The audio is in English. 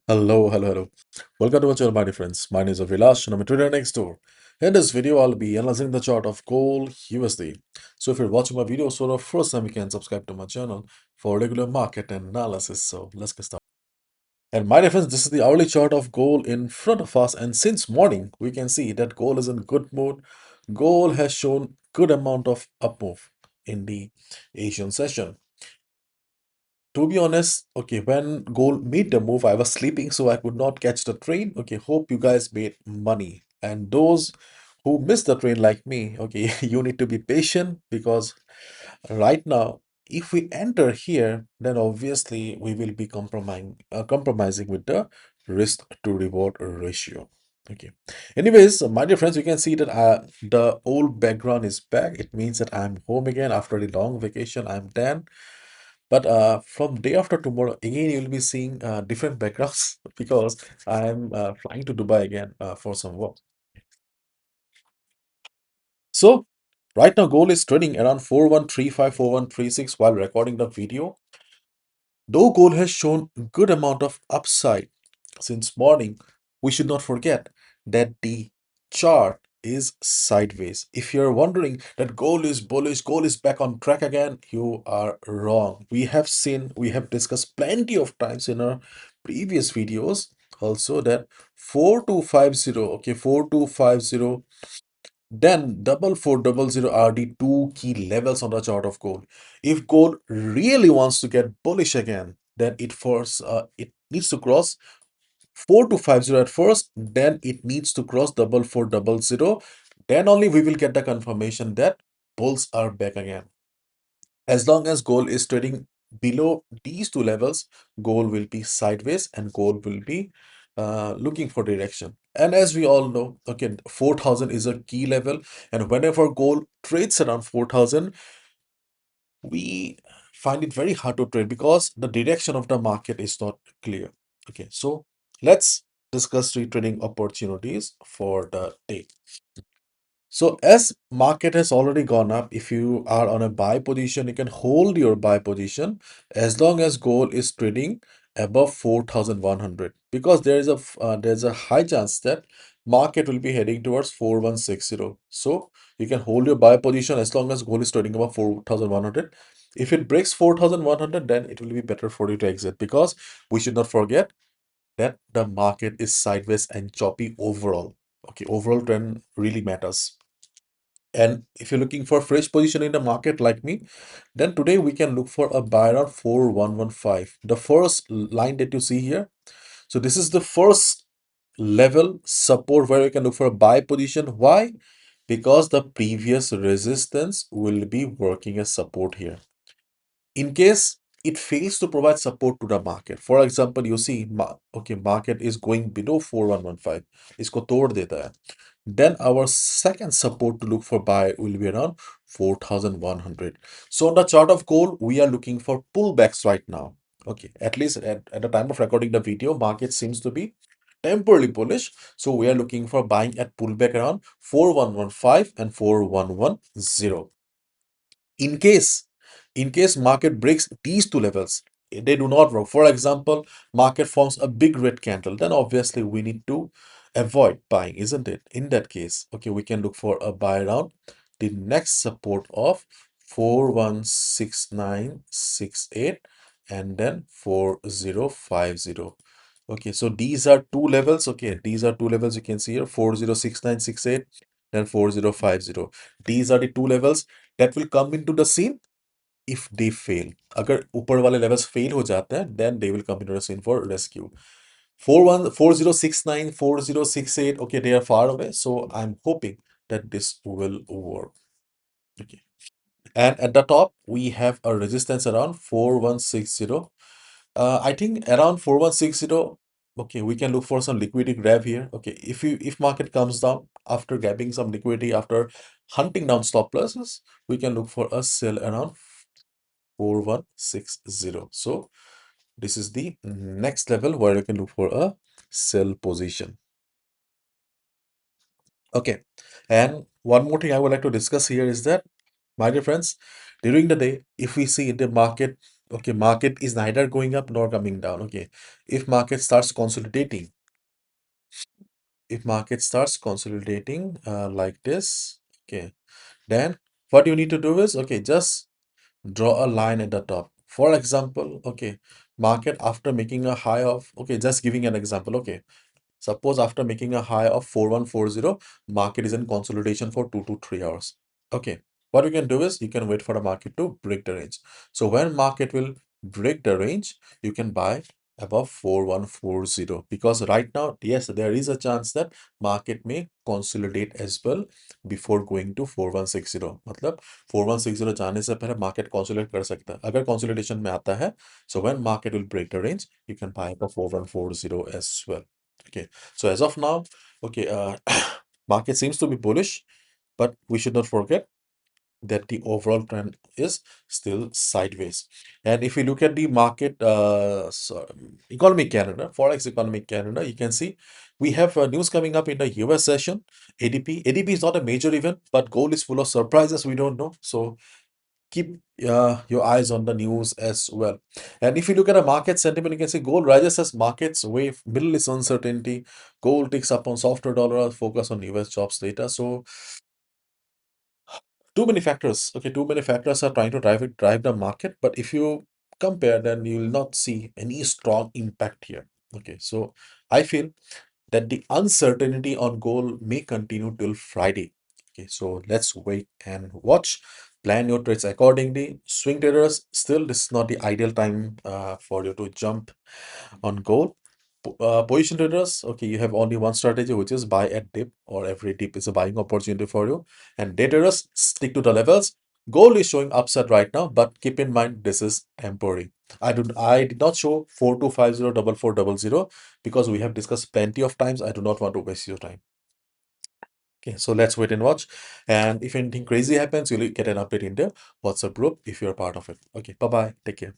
Hello. Welcome to my channel, my dear friends. My name is ABHILASH and I'm a trader next door. In this video, I'll be analyzing the chart of gold USD. So if you're watching my video for the first time, you can subscribe to my channel for regular market analysis. So let's get started. And my dear friends, this is the hourly chart of gold in front of us. And since morning, we can see that gold is in good mood. Gold has shown good amount of up move in the Asian session. To be honest, okay, when gold made the move, I was sleeping, so I could not catch the train. Okay, hope you guys made money. And those who missed the train like me, okay, you need to be patient because right now, if we enter here, then obviously we will be compromising with the risk to reward ratio. Okay. Anyways, my dear friends, you can see that the old background is back. It means that I'm home again after the long vacation. I'm done. But from day after tomorrow, again, you'll be seeing different backgrounds because I'm flying to Dubai again for some work. So right now, gold is trading around 4135, 4136 while recording the video. Though gold has shown good amount of upside since morning, we should not forget that the chart is sideways. If you're wondering that gold is bullish, gold is back on track again, you are wrong. We have discussed plenty of times in our previous videos also that 4250, okay, 4250, then 4400 are the two key levels on the chart of gold. If gold really wants to get bullish again, then it needs to cross 4250 at first, then it needs to cross 4400. Then only we will get the confirmation that bulls are back again. As long as gold is trading below these two levels, gold will be sideways and gold will be looking for direction. And as we all know, okay, 4000 is a key level, and whenever gold trades around 4000, we find it very hard to trade because the direction of the market is not clear. Okay, so let's discuss three trading opportunities for the day. So as market has already gone up, if you are on a buy position, you can hold your buy position as long as gold is trading above 4100 because there's a high chance that market will be heading towards 4160. So you can hold your buy position as long as gold is trading above 4100. If it breaks 4100, then it will be better for you to exit because we should not forget that the market is sideways and choppy overall. Okay, overall trend really matters. And if you're looking for fresh position in the market like me, then today we can look for a buy around 4115. The first line that you see here. So this is the first level support where you can look for a buy position. Why? Because the previous resistance will be working as support here. In case it fails to provide support to the market, for example, you see, okay, market is going below 4115. इसको तोड़ देता है. Then our second support to look for buy will be around 4100. So on the chart of gold, we are looking for pullbacks right now. Okay, at least at the time of recording the video, market seems to be temporarily bullish. So we are looking for buying at pullback around 4115 and 4110. In case market breaks these two levels, they do not work. For example, market forms a big red candle, then obviously we need to avoid buying, isn't it? In that case, okay, we can look for a buy around the next support of 416968 and then 4050. Okay, so these are two levels. Okay, these are two levels you can see here, 406968 then 4050. These are the two levels that will come into the scene if they fail. अगर ऊपर वाले levels fail हो जाते हैं, then they will come into the scene for rescue. 4069, 4068, okay, they are far away, so I'm hoping that this will work. Okay. And at the top, we have a resistance around 4160. I think around 4160, okay, we can look for some liquidity grab here. Okay, if market comes down after grabbing some liquidity, after hunting down stop losses, we can look for a sell around 4160. So this is the next level where you can look for a sell position. Okay, and one more thing I would like to discuss here is that, my dear friends, during the day, if we see the market Okay, market is neither going up nor coming down. Okay, if market starts consolidating, like this, okay, then what you need to do is, okay, just draw a line at the top. For example, okay, market after making a high of, okay, just giving an example, okay, suppose after making a high of 4140, market is in consolidation for 2 to 3 hours. Okay, what you can do is you can wait for the market to break the range. So when market will break the range, you can buy above 4140, because right now, yes, there is a chance that market may consolidate as well before going to 4160. मतलब 4160 जाने से पहले market consolidate कर सकता है. अगर consolidation में आता है, so when market will break the range, you can buy above 4140 as well. Okay, so as of now, okay, market seems to be bullish, but we should not forget that the overall trend is still sideways. And if you look at the market, economy Canada, forex economy Canada, you can see we have news coming up in the US session. ADP is not a major event, but gold is full of surprises we don't know. So keep your eyes on the news as well. And if you look at a market sentiment, you can see gold rises as markets wave Middle East uncertainty. Gold takes up on softer dollar, focus on US jobs data. So too many factors. Okay, too many factors are trying to drive the market. But if you compare, then you will not see any strong impact here. Okay, so I feel that the uncertainty on gold may continue till Friday. Okay, so let's wait and watch. Plan your trades accordingly. Swing traders, still, this is not the ideal time for you to jump on gold. Position traders, okay, you have only one strategy, which is buy at dip, or every dip is a buying opportunity for you. And day traders, stick to the levels. Gold is showing upside right now, but keep in mind this is temporary. I did not show 4250 4400 because we have discussed plenty of times. I do not want to waste your time. Okay, so let's wait and watch. And if anything crazy happens, you'll get an update in the WhatsApp group if you're a part of it. Okay, bye bye. Take care.